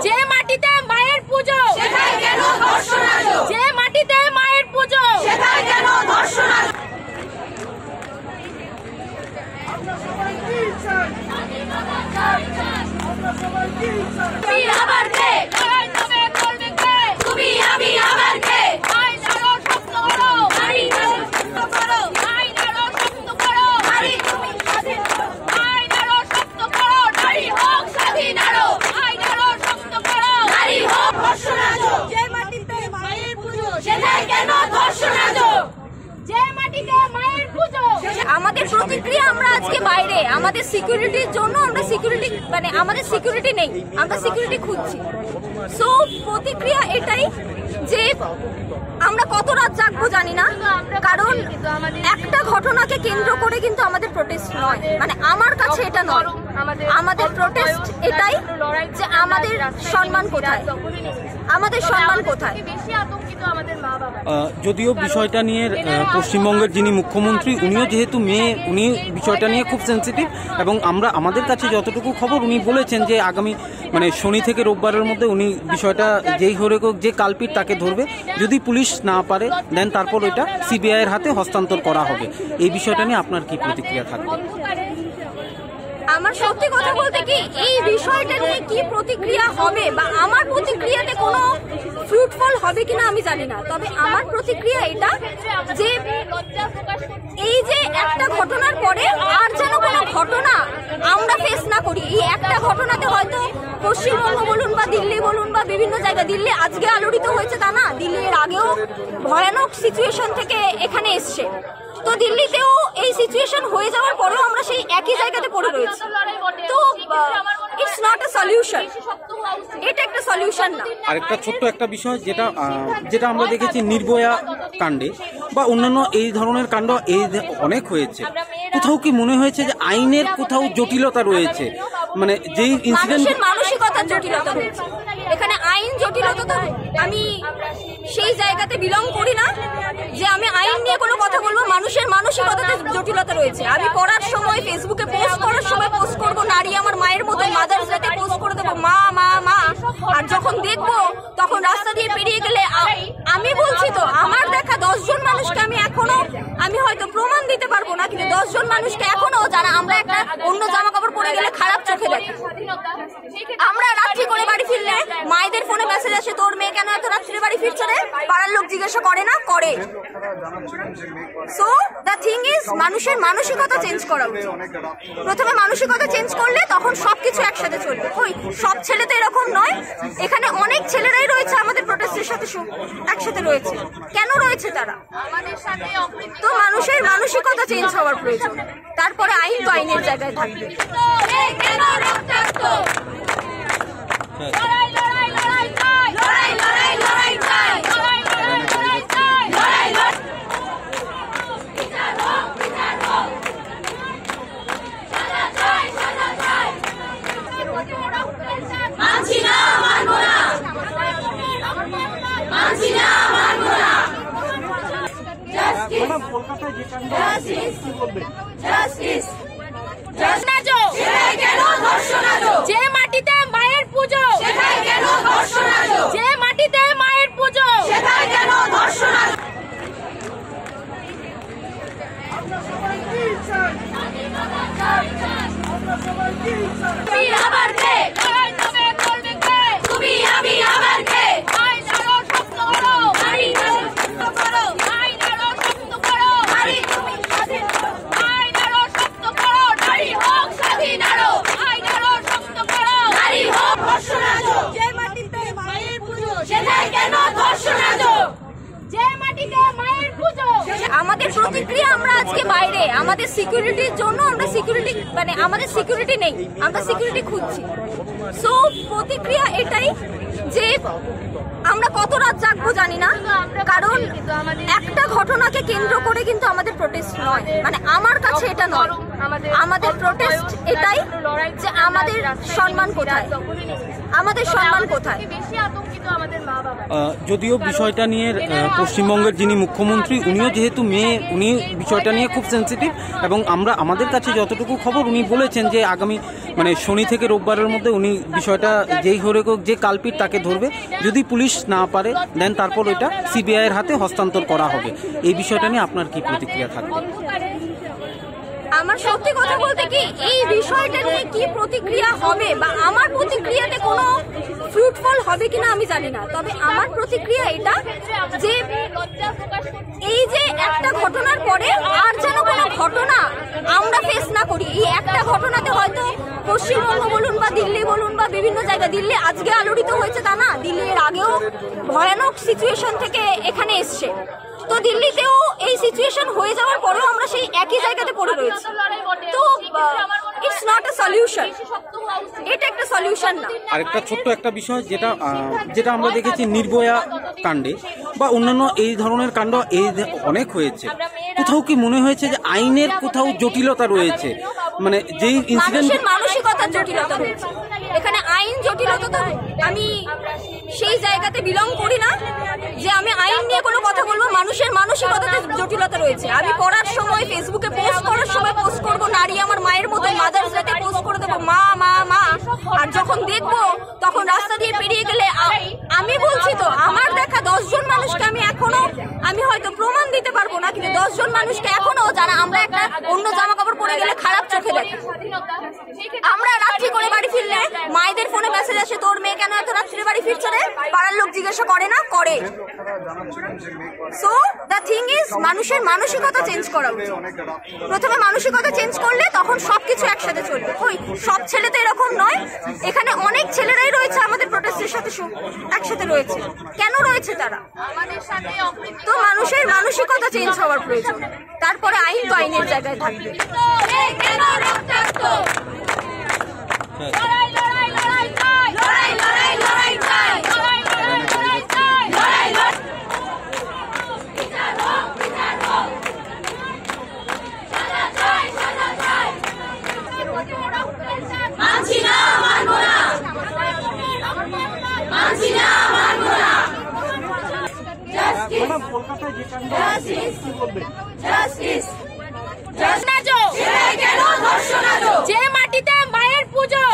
যে মাটিতে মায়ের পুজো যে মাটিতে মায়ের পুজো আমাদের প্রতিক্রিয়া আমরা আজকে বাইরে আমাদের সিকিউরিটির জন্য আমরা সিকিউরিটি আমাদের সিকিউরিটি নেই, আমরা সিকিউরিটি খুঁজছি। সো প্রতিক্রিয়া এটাই যে আমরা কত রাত জাগবো জানি না, কারণ একটা ঘটনাকে কেন্দ্র করে কিন্তু আমাদের প্রোটেস্ট নয়, আমার কাছে এটা নয়। আমাদের প্রোটেস্ট এটাই যে আমাদের সম্মান কোথায়, আমাদের সম্মান কোথায়। যদিও বিষয়টা নিয়ে পশ্চিমবঙ্গের যিনি মুখ্যমন্ত্রী উনিও যেহেতু মেয়ে, উনি বিষয়টা নিয়ে খুব সেন্সিটিভ, এবং আমাদের কাছে যতটুকু খবর উনি বলেছেন যে আগামী শনি থেকে রোববারের মধ্যে উনি বিষয়টা যেই হরে যে কালপিট তাকে ধরবে, যদি পুলিশ না পারে দেন তারপর ওইটা সিবিআই এর হাতে হস্তান্তর করা হবে। এই বিষয়টা নিয়ে আপনার কি প্রতিক্রিয়া থাকবে? আমার সত্যি কথা বলতে কি এই বিষয়টা নিয়ে কি প্রতিক্রিয়া হবে বা আমার প্রতিক্রিয়াতে কোনো ফ্রুটফুল হবে কিনা আমি জানি না, তবে আমার প্রতিক্রিয়া এটা যে এই যে একটা ঘটনার পরে আর যেন কোনো ঘটনা আমরা ফেস না করি। এই একটা ঘটনাতে হয়তো পশ্চিমবঙ্গ বলুন বা দিল্লি বলুন বা বিভিন্ন জায়গা, দিল্লি আজকে আলোড়িত হয়েছে তা না, দিল্লি এর আগেও ভয়ানক সিচুয়েশন থেকে এখানে এসছে। তো দিল্লিতেও এই সিচুয়েশন হয়ে যাওয়ার পরেও আমরা সেই একই জায়গাতে পড়ে রয়েছি। তো ইটস নট আ সলিউশন, এটা একটা সলিউশন না। আরেকটা ছোট্ট একটা বিষয় যেটা আমরা দেখেছি নির্ভয়া কাণ্ডে বা অন্যান্য এই ধরনের কাণ্ড অনেক হয়েছে, কোথাও কি মনে হয়েছে যে আইনের কোথাও জটিলতা রয়েছে? যেই ইনসিডেন্ট মানসিকতার জটিলতা রয়েছে এখানে, আইন জটিলতা তো আমি সেই জায়গাতে বিলং করি না যে আমি আইন নিয়ে কোনো কথা বলবো। মানুষের মানসিকতাতে জটিলতা রয়েছে। আমি পড়ার সময় ফেসবুকে পোস্ট করার সময় পোস্ট করবো নারী আমার মায়ের মতো, মাদার্স ডেতে পোস্ট করে দেবো মা মা মা, আর যখন দেখবো তখন রাস্তা দিয়ে পেরিয়ে গেলে আমি বলছি তো আমার দেখা 10 জন মানুষকে আমি হয়তো প্রমাণ দিতে পারবো না, কিন্তু 10 জন মানুষকে এখনো যারা আমরা একটা অন্য জামা কাপড় পরে গেলে খারাপ চোখে দেখি। আমরা রাত্রি করে বাড়ি ফিরলে মায়েদের ফোনে মেসেজ আসে তোর মেয়ে কেন এত রাত্রে বাড়ি ফিরছে রে, পাড়ার লোক জিজ্ঞাসা করে না, করে। সো দ্য থিং ইজ মানুষের মানসিকতা চেঞ্জ করা উচিত। প্রথমে মানসিকতা চেঞ্জ করলে তখন সবকিছু একসাথে চলবে। ওই সব ছেলে তো এরকম নয়, এখানে অনেক ছেলেরাই রয়েছে আমাদের প্রোটেস্টের সাথে একসাথে রয়েছে। কেন রয়েছে তারা? তো মানুষের মানসিকতা চেঞ্জ হওয়ার প্রয়োজন, তারপরে আইন তো আইনের জায়গায় থাকবে। যে মাটিতে মায়ের পুজো যে মাটিতে মায়ের পুজো আমাদের প্রতিক্রিয়া আমরা আজকে বাইরে আমাদের সিকিউরিটির জন্য আমরা সিকিউরিটি আমাদের সিকিউরিটি নেই, আমরা সিকিউরিটি খুঁজছি। সো প্রতিক্রিয়া এটাই যে আমরা কত রাত জাগবো জানি না, কারণ একটা ঘটনাকে কেন্দ্র করে কিন্তু আমাদের প্রোটেস্ট নয়, আমার কাছে এটা নয়। আমাদের প্রোটেস্ট এটাই যে আমাদের সম্মান কোথায়, আমাদের সম্মান কোথায়। যদিও বিষয়টা নিয়ে পশ্চিমবঙ্গের যিনি মুখ্যমন্ত্রী উনিও যেহেতু মেয়ে, উনি বিষয়টা নিয়ে খুব সেন্সিটিভ এবং আমরা আমাদের কাছে যতটুকু খবর উনি বলেছেন যে আগামী মানে শনি থেকে রোববারের মধ্যে উনি বিষয়টা যেই হরে হোক যে কালপিট তাকে ধরবে, যদি পুলিশ না পারে দেন তারপর ওইটা সিবিআই এর হাতে হস্তান্তর করা হবে। এই বিষয়টা নিয়ে আপনার কি প্রতিক্রিয়া থাকবে? আমার সত্যি কথা বলতে কি এই বিষয়টা নিয়ে কি প্রতিক্রিয়া হবে বা আমার প্রতিক্রিয়াতে কোনো ফ্রুটফুল হবে কিনা আমি জানি না, তবে আমার প্রতিক্রিয়া এটা যে এই যে একটা ঘটনার পরে আর যেন কোনো ঘটনা আমরা ফেস না করি। এই একটা ঘটনাতে হয়তো পশ্চিমবঙ্গ বলুন বা দিল্লি বলুন বা বিভিন্ন জায়গায়, দিল্লি আজকে আলোড়িত হয়েছে তা না, দিল্লি এর আগেও ভয়ানক সিচুয়েশন থেকে এখানে এসছে, তো দিল্লিতেও এই সিচুয়েশন হয়ে যাওয়ার পরেও আমরা সেই একই জায়গাতে পড়ে রয়েছি। তো ইটস নট আ সলিউশন, এটা একটা সলিউশন না। আরেকটা ছোট্ট একটা বিষয় যেটা আমরা দেখেছি নির্ভয়া কাণ্ডে বা অন্যান্য এই ধরনের কাণ্ড অনেক হয়েছে, কোথাও কি মনে হয়েছে যে আইনের কোথাও জটিলতা রয়েছে? মানে যেই ইনসিডেন্ট মানসিকতার জটিলতা রয়েছে এখানে, আইন জটিলতা তো আমি সেই জায়গাতে বিলং করি না যে আমি আইন নিয়ে কোনো কথা বলবো। মানুষের মানসিকতাতে জটিলতা রয়েছে। আমি পড়ার সময় ফেসবুকে পোস্ট করার সময় পোস্ট করবো নারী আমার মায়ের মতো, মাদার্স ডেতে পোস্ট করে দেবো মা মা মা, আর যখন দেখবো তখন রাস্তা দিয়ে পেরিয়ে গেলে আমি বলছি তো আমার দেখা 10 জন মানুষকে আমি হয়তো প্রমাণ দিতে পারবো না, কিন্তু 10 জন মানুষকে এখনো যারা আমরা একটা অন্য জামা কাপড় পরে গেলে খারাপ চোখে দেখি। আমরা রাত্রি করে বাড়ি ফিরলে মায়েদের ফোনে মেসেজ আসে তোর মেয়ে কেন এত রাত্রে বাড়ি ফিরছে রে, পাড়ার লোক জিজ্ঞাসা করে না, করে। সো দ্য থিং ইজ মানুষের মানসিকতা চেঞ্জ করা উচিত। প্রথমে মানসিকতা চেঞ্জ করলে তখন সবকিছু একসাথে চলবে। ওই সব ছেলে তো এরকম নয়, এখানে অনেক ছেলেরাই রয়েছে আমাদের প্রোটেস্টের সাথে একসাথে রয়েছে। কেন রয়েছে তারা? তো মানুষের মানসিকতা চেঞ্জ হওয়ার প্রয়োজন, তারপরে আইন তো আইনের জায়গায় থাকবে। যে মাটিতে মায়ের পুজো,